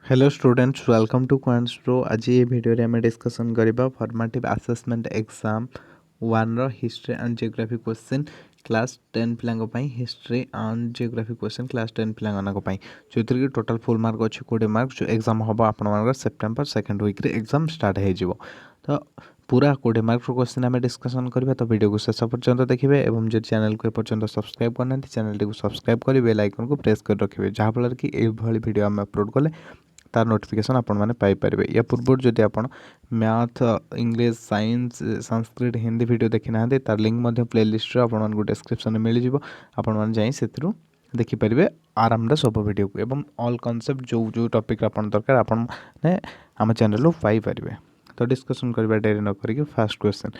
Hello students welcome to Quants Pro. आज ये video रे हमें डिस्कशन करिबा फॉर्मेटिव असेसमेंट एग्जाम 1 रो history and geography question class 10 पिलांग पई history and geography question class 10 पिलांग पई जोतिर कि टोटल फुल मार्क अछि 20 मार्क जो एग्जाम होबा आपण मानकर सेप्टेम्बर सेकंड वीक रे एग्जाम स्टार्ट हे जिवो। तो पूरा 20 मार्क रो क्वेश्चन हमें डिस्कशन करबा। तो वीडियो को शेष पर्यंत देखिए एवं जो चैनल को पर्यंत सब्सक्राइब करना चैनल को सब्सक्राइब कर बेल आइकन को प्रेस कर रखिए जहाँ फल कि ये वीडियो हम अपलोड कले तार नोटिफिकेशन आपण मैंने पाइपर। या पूर्व जदि आप math English science Sanskrit Hindi video देखी ना तार लिंक प्लेलिस्ट आपको डिस्क्रिप्शन में मिल जाव। आपण मैंने जाई से देखिपारे आराम से सब वीडियो को एवं ऑल कॉन्सेप्ट जो जो टॉपिक आप दरकार आपण ने आम चैनल पाइपर। तो डिस्कशन करबा डेरी न करिक फास्ट क्वेश्चन।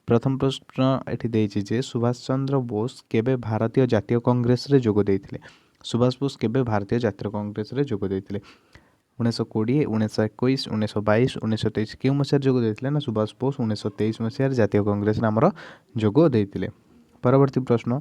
प्रथम प्रश्न एठी देइछि जे सुभाष चंद्र बोस केबे भारतीय जातीय कांग्रेस रे जोग देइथिले। सुभाष बोस केबे भारतीय जातीय कांग्रेस रे जोग देइथिले 1920 1921 1922 1923 क्यों मसीह जोग देइथिले ना सुभाष बोस 1923 मसीह जातीय कांग्रेस नामर जोग देइथिले। परवर्ती प्रश्न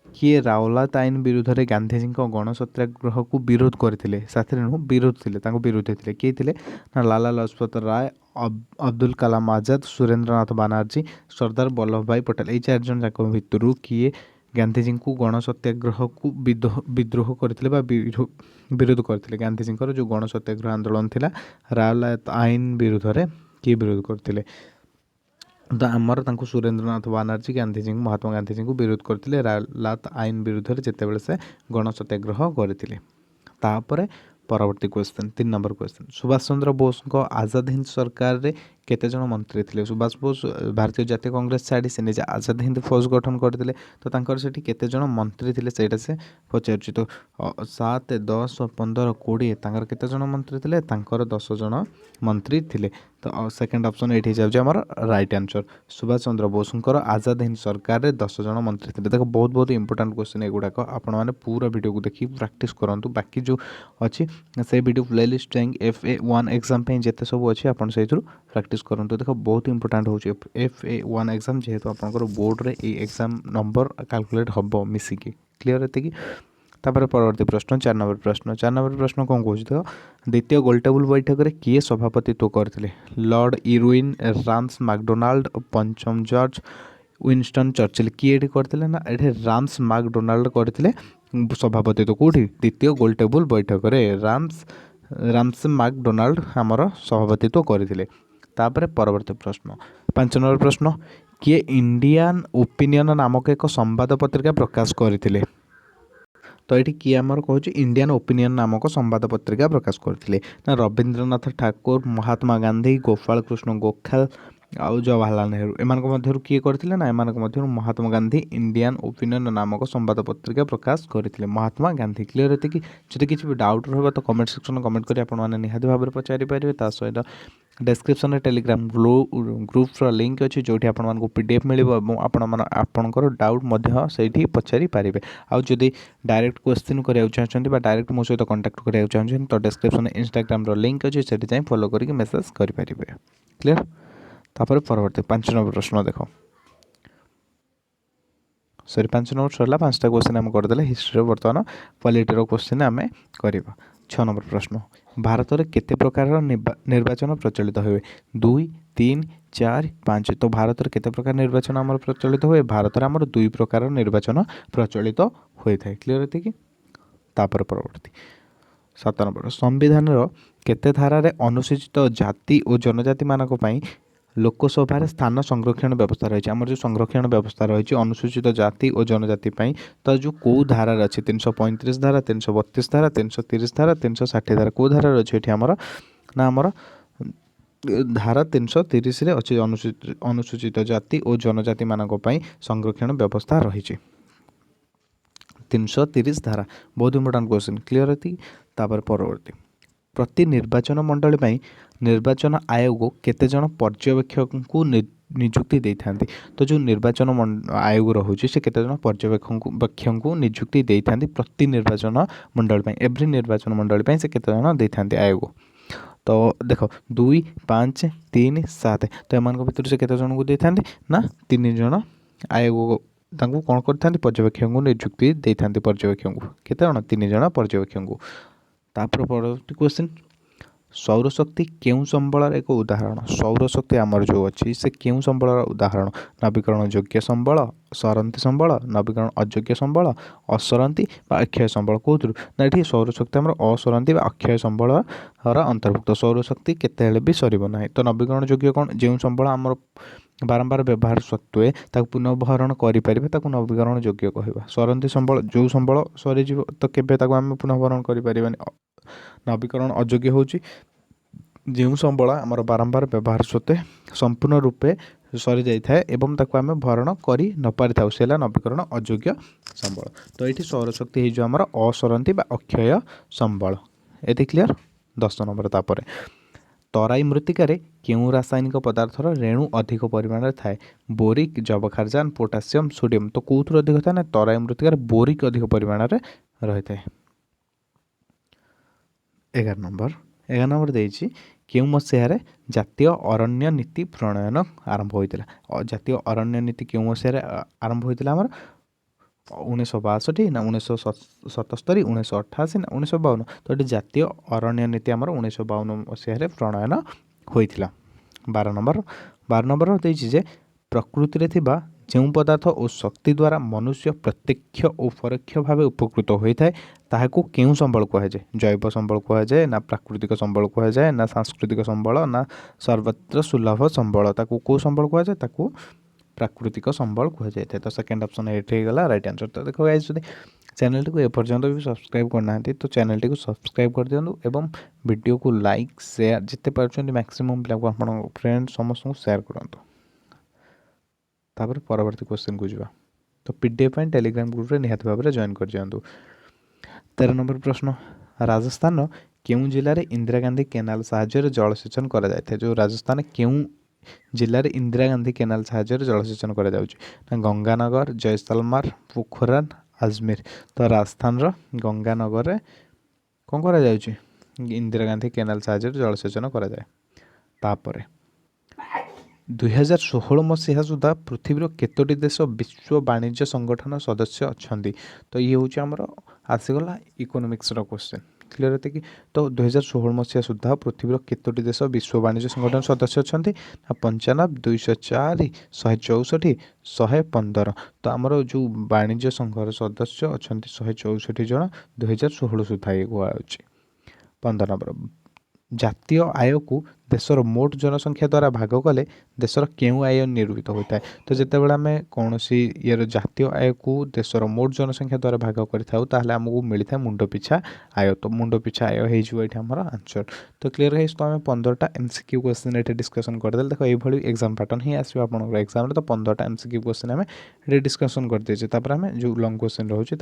किए रावलात आईन विरुद्ध रे गांधीजी गण सत्याग्रह को विरोध करथिले साथी विरोध थिले तांको विरोधी थिले किए थिले ना लाला लाजपत राय अब्दुल कलाम आजाद सुरेंद्रनाथ बनर्जी सरदार वल्लभ भाई पटेल ये 4 जन जाक भितरु किए गांधीजी को गण सत्याग्रह को विद्रोह करथिले बा विरोध करथिले। गांधीजी जो गण सत्याग्रह आंदोलन थिला रावलात आईन विरुद्ध रे किए विरोध करथिले। तो आमर तांको सुरेंद्रनाथ बनर्जी गांधीजी महात्मा गांधीजी को विरोध करथिले रावलात आईन विरुद्ध रे जेतेबेले से गण सत्याग्रह करथिले। तापरे परवर्ती question 3 number question Subhash Chandra Bose को आजाद हिंद सरकार रे केते जन मंत्री थिले। सुभाष बोस भारतीय जातीय कांग्रेस छाड़ी से निजे आजाद हिंद फौज गठन करथिले। तो तांकर सेठी केते जन मंत्री थिले सेटा से पचारछि। तो 7 10 15 20 तांकर केते जन मंत्री थिले तांकर 10 जन मंत्री थिले। तो सेकंड ऑप्शन एठी जाउछि हमर राइट आंसर सुभाष चंद्र बोस आजाद हिंद सरकार रे 10 जन मंत्री थिले। देखो बहुत बहुत इंपोर्टेंट क्वेश्चन एगुडा आपण माने पूरा वीडियो को देखि प्रैक्टिस करंतु। बाकी जो अच्छी से वीडियो प्लेलिस्ट जाएंगे FA1 एग्जाम पे जिते सब अच्छे आप प्रैक्टिस करंतु। देखो बहुत इंपोर्टेंट हो FA1 एग्जाम जेहेतु आपंकर बोर्ड रे ए एग्जाम नंबर कैलकुलेट हम मिसिकी क्लियर होते कि। तापर परवर्ती प्रश्न 4 नंबर प्रश्न कौन कौन तो द्वितीय गोलटेबुल बैठक में किए सभापतित्व करते लॉर्ड इरविन राम्स मैकडोनाल्ड पंचम जॉर्ज विंस्टन चर्चिल किए करते ना ये राम्स मैकडोनाल्ड करते सभापतित्व कौटी द्वितीय गोलटेबुल बैठक में राम्स मैकडोनाल्ड आमर सभापतित्व करते। तापर परवर्ती प्रश्न 5 नंबर प्रश्न किए इंडियन ओपिनियन नामक एक संवाद पत्रिका प्रकाश करते। तो ये किए आमर कहूँ इंडियन ओपिनियन नामक संवाद पत्रिका प्रकाश करते ना रवींद्रनाथ ठाकुर महात्मा गांधी गोपाल कृष्ण गोखले आउ जवाहरलाल नेहरू एम किए करते ना M Mahatma Gandhi Indian opinion नामक संवाद पत्रिका प्रकाश करते महात्मा गांधी क्लियर होते कि जब किसी भी डाउट रहा तो कमेंट सेक्शन कमेंट करें आपने निहाती भाव में पचारि पारे। ता सहित डिस्क्रिप्शन में टेलीग्राम ग्रुप्र लिंक अच्छी जो आपको PDF मिले आपंकर डाउट से पचारि पारे। आउ जदि डायरेक्ट क्वेश्चन कराया चाहते डायरेक्ट मो सहित कंटाक्ट कराया चाहते तो डिस्क्रिप्शन में इंस्टाग्राम लिंक अच्छी से जाए फॉलो करके मेसेज करेंगे क्लियर। तापर परवर्ती 5 नंबर प्रश्न देख सॉरी 5 नंबर सरला 5टा क्वेश्चन आम करदे हिस्ट्री बर्तमान पॉलिटी क्वेश्चन आम कर 6 नंबर प्रश्न भारत में केते प्रकार निर्वाचन प्रचलित हुए 2 3 4 5। तो भारत में केते प्रकार निर्वाचन आम प्रचलित हुए भारत में आम 2 प्रकार निर्वाचन प्रचलित होता है क्लियर होती कि। तापर परवर्ती 7 नंबर संविधान केते धारा रे अनुसूचित जाति और जनजाति मानक पई लोकसभा स्थान संरक्षण व्यवस्था रही आम जो संरक्षण व्यवस्था रही अनुसूचित जाति और जनजाति तो जो कौ धारा अच्छी 335 धारा 332 धारा 330 धारा 360 धारा कौ धारा अच्छे आमर ना आमर धारा 330 अच्छी अनुसूचित जाति और जनजाति मानक संरक्षण व्यवस्था रही 330 धारा बहुत इंपोर्टेंट क्वेश्चन क्लियर होती। तापर परवर्ती प्रति निर्वाचन मंडली में निर्वाचन आयोग केते जन पर्यवेक्षक को नियुक्ति दे था। तो जो निर्वाचन आयोग रोचे से केते जन पर्यवेक्षक को नियुक्ति दे था प्रति निर्वाचन मंडल में एवरी निर्वाचन मंडल में से केते जन दे था आयोग। तो देख 2 5 3 7 तो एम भर से केते जन को दे था ना 3 जन आयोग तांको कौन करते पर्यवेक्षक को नियुक्ति दे था पर्यवेक्षक को केते जन 3 जन पर्यवेक्षक को। तापर परवर्ती क्वेश्चन सौरशक्ति केउं संबलर एक उदाहरण सौरशक्ति आमर जो अच्छी से केउं संबलर उदाहरण नवीकरण योग्य संबल सरंती संबल नवीकरण अयोग्य संबल असरंती अक्षय संबल कौन ना ये सौरशक्ति आम असरंती अक्षय संबल अंतर्भुक्त सौरशक्ति केते भी सर ना तो नवीकरण योग्य कौन जो संबल आम बारंबार व्यवहार सत्वे पुनर्भरण करें नवीकरण योग्य कहवा सरंती संबल जो संबल सरीज तो केवे आम पुनर्भरण करें नवीकरण अयोग्य हूँ जो संबल आमर बारंबार व्यवहार सत्वे संपूर्ण रूपे सरी जाए एवं ताको आम भरण कर न पारि था से नवीकरण अयोग्य संबल तो ये सौरशक्ति हो आमर असरंती अक्षय संबल ये क्लीयर 10 नंबर तापर तराई मृत्तिकार केउं रासायनिक पदार्थर रेणु अधिक परिमाण थाए बोरिक जबखारजान पोटासियम सोडियम तो कौन अधिक था ना तराई मृत्तिकार बोरिक अधिक परिमाण रही है 11 नंबर देछि केउं मसीहारे जातीय अरण्य नीति प्रणयन आरंभ होता जातीय अरण्य नीति केउं मसीहारे आरंभ होता आमर 1962 ना 1977 1988 ना 1952 तो ये जातीय अरण्य नीति आमर 1952 मसीहारे प्रणयन होता 12 नंबर देछि जे प्रकृति रे थिबा जो पदार्थ और शक्ति द्वारा मनुष्य प्रत्यक्ष और परोक्ष भाव उपकृत होता है ताहाको केउं संबल कहुए जैव संबल कहुए ना प्राकृतिक संबल कहुए ना सांस्कृतिक संबल ना सर्वत्र सुलभ संबल ताको को संबल कहुए ताको प्राकृतिक संबल कहुए तो सेकेंड ऑप्शन ये गला राइट आंसर तो देखो गाइस जदि चैनल टी को एपर्यंत भी सब्सक्राइब करना तो चैनल टी को सब्सक्राइब कर दियंतु एवं वीडियो को लाइक शेयर जिते पार्छन मैक्सिमम पिला को आपन फ्रेंड समस्त को शेयर करंतु तापर परवर्ती क्वेश्चन को जावा तो पीडीएफ टेलीग्राम ग्रुप रे निहात भाव जॉइन कर दियंतु 13 नंबर प्रश्न राजस्थान केउं जिले में इंदिरा गांधी केनाल साहाय्य जलसेचन करा जाय जो राजस्थान केउं जिले में इंदिरा गांधी केनाल साहाय्य जलसेचन करा जाउछि गंगानगर जैसलमेर पोखरान अजमेर तो राजस्थान गंगानगर रे कौन करा जाउछि इंदिरा गांधी केनाल साहाय्य जलसेचन करा जाय तापरे 2016 मसीहा सुधा पृथ्वीर केतोटी देश विश्व वाणिज्य संगठन सदस्य अच्छा तो ये हूँ आमर आसीगला इकोनोमिक्स क्वेश्चन क्लियर होते कि तो 2016 मसीहा सुधा पृथ्वीर केतोटी देश विश्व वाणिज्य संगठन सदस्य अच्छा 95 204 164 115 तो आमर जो वाणिज्य संघर सदस्य अच्छा 164 जन 2016 सुधा ये कहुच्छे 15 नंबर जातीय आय को देशर मोट जनसंख्या द्वारा भाग कले देशर केउं आय निर्मित होता है तो जितेबाला आम कौन सी ये जातीय आय को देशर मोट जनसंख्या द्वारा भाग कर आमको मिलता है मुंड पिछा आय तो मुंड पिछा आय होमर आंसर तो क्लीयर है तो आम 15टा एमसीक्यू क्वेश्चन ये डिस्कसन करदे देखो ये एग्जाम पैटर्न ही आसो आप एग्जाम तो 15टा एमसीक्यू क्वेश्चन आम ये डिस्कसन करदे आम जो लंग क्वेश्चन रोचे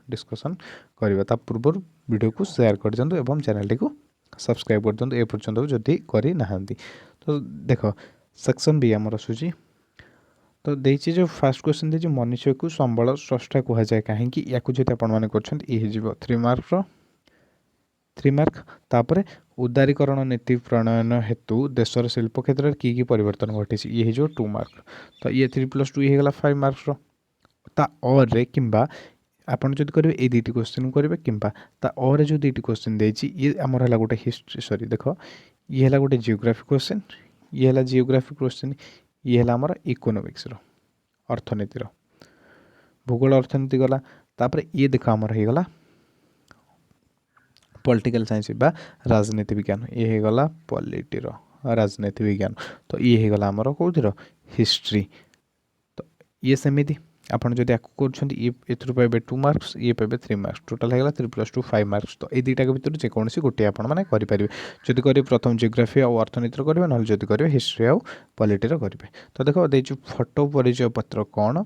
डिस्कसन करवा पूर्व वीडियो को शेयर कर दिंतु एवं चैनल को सब्सक्राइब कर दिखाँ ए पर्यंत जदि करना तो देख सेक्शन बी आमर आसूँ तो देखिए जो फास्ट क्वेश्चन देखिए मनुष्य को संबल स्रष्टा कहुए कहीं या आपने कर 3 मार्क 3 मार्क तापर उदारीकरण नीति प्रणयन हेतु देशर शिल्प क्षेत्र में की परिवर्तन घटी ये हो 2 मार्क तो ये 3+2 होगा 5 मार्क्स ता और रे किंबा आपन जब करेंगे ये दुईटी क्वेश्चन करेंगे किंबा ता और जो दुईटी क्वेश्चन देछि ये आमर है गोटे हिस्ट्री सॉरी देख ये है गोटे जियोग्राफी क्वेश्चन ये है जियोग्राफी क्वेश्चन ये है आमर इकोनोमिक्स अर्थनीतिर भूगोल अर्थनीति गला तापर ये देख आमर हो गला पॉलिटिकल साइंस बा राजनीति विज्ञान ये हो गला पॉलिटीर राजनीति विज्ञान तो ये हो गला आमर कौन हिस्ट्री तो ये सेमिति आपन जदि आकु कर पाइबे 2 मार्क्स ये पाइबे 3 मार्क्स टोटाल है 3+2 5 मार्क्स तो ये दुईटा के भितर जेकोसी गोटे आप करेंगे जदि करेंगे प्रथम जियोग्राफी और अर्थनीतिर करेंगे ना जदि करेंगे हिस्ट्री और पॉलिटीर करेंगे तो देख देखिए फोटो परिचय पत्र कौन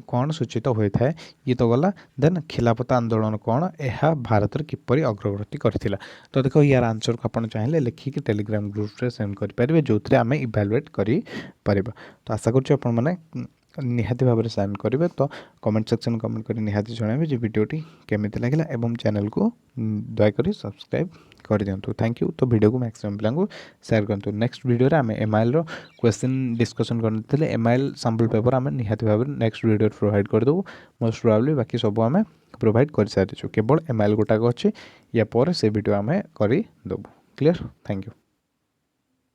कौन सूचित होता है ये तो गला देन खिलाफत आंदोलन कौन यह भारत में किपरि अग्रगति करथिला तो देखो यार आंसर को आप चाहिए लिखिक टेलीग्राम ग्रुप रे सेंड करेंगे जो आम इभालुएट कर तो आशा कर निहाती भाव में सेंड करेंगे तो कमेंट सेक्शन कमेंट कर निहाती जणावे जो वीडियोटी केमिति लागला एवं चैनल को दयाकोरी सब्सक्राइब कर दिंतु थैंक यू तो वीडियो को मैक्सिमम पिला शेयर करूँ नेक्स्ट वीडियो रे आम एमआईएल रो क्वेश्चन डिस्कसन करते एमआईएल सैंपल पेपर आम निहाती भाव में नेक्स्ट वीडियो प्रोवाइड करदेबू मोस्ट प्रोबेबली बाकी सब आम प्रोवाइड कर सारी केवल एमआईएल गोटाक अच्छे या पर से वीडियो आम करदेबू କ୍ଲିଅର୍? Thank you.